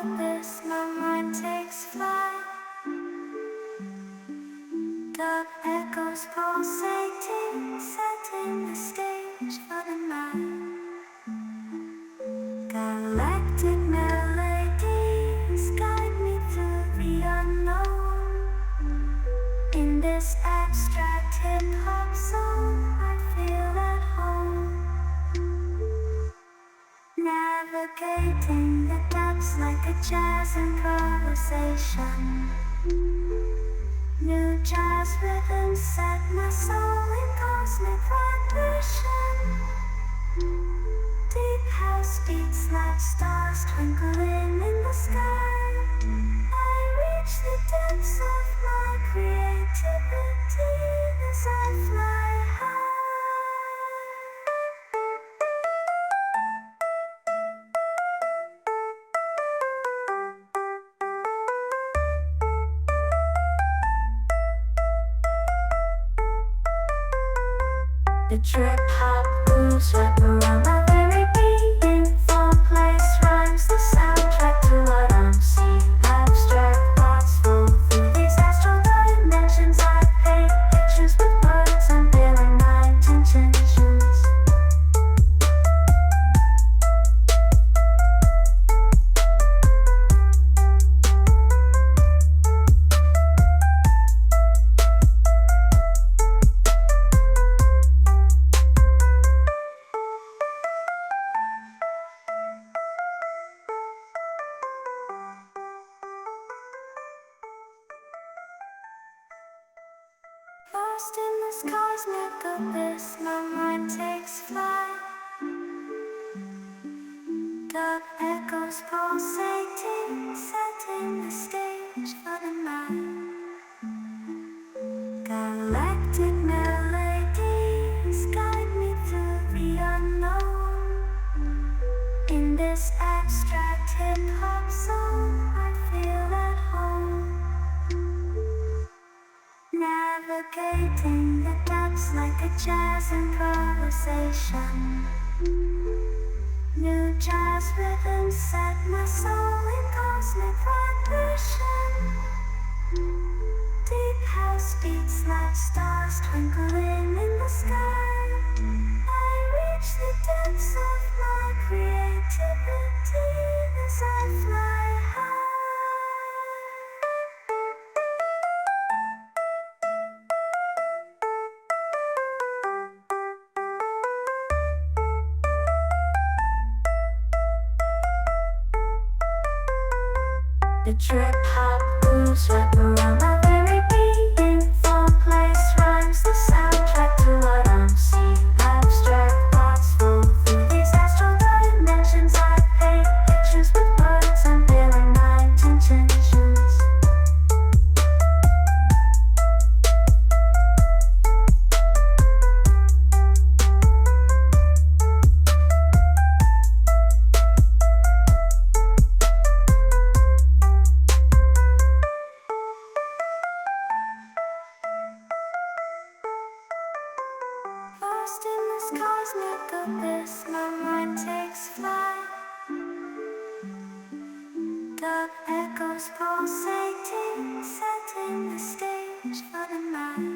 abyss, my mind takes flight. Dark echoes pulsating, setting the stage for the night. Galactic melodies guide me through the unknown. In this abstract hip-hop song, I feel at home. Navigating the depths like a jazz improvisation. New jazz rhythms set my soul in cosmic vibration. Deep house beats like stars twinkling in the sky. I reach the depths of my creativity as I fly high. The trip hop grooves wrap around my very being. Four-place rhymes, the soundtrack to what I'm seeing. Abstract thoughts flow through these astral dimensions. I paint pictures with words, unveiling my intentions. Lost in this cosmic abyss, my mind takes flight. Dark echoes pulsating, setting the stage for the night. Galactic melodies guide me through the unknown. In this abstract hip-hop song, I feel at home. Navigating the depths like a jazz improvisation. New jazz rhythms set my soul in cosmic vibration. Deep house beats like stars twinkling in the sky. I reach the depths of my creativity as I fly high. The trip hop grooves wrap around my very being. Four-place rhymes, the soundtrack to what I'm seeing. Abstract thoughts flow through these astral dimensions. I paint pictures with words, unveiling my intentions. Lost in this cosmic abyss, my mind takes flight. Dark echoes pulsating, setting the stage for the night.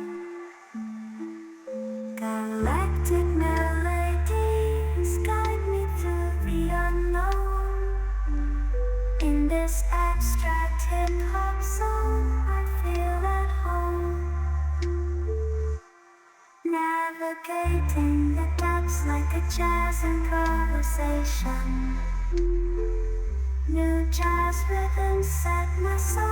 Galactic melodies guide me through the unknown. In this abstract hip-hop song, I feel at home. Navigating the depths like a jazz improvisation. New jazz rhythms set my soul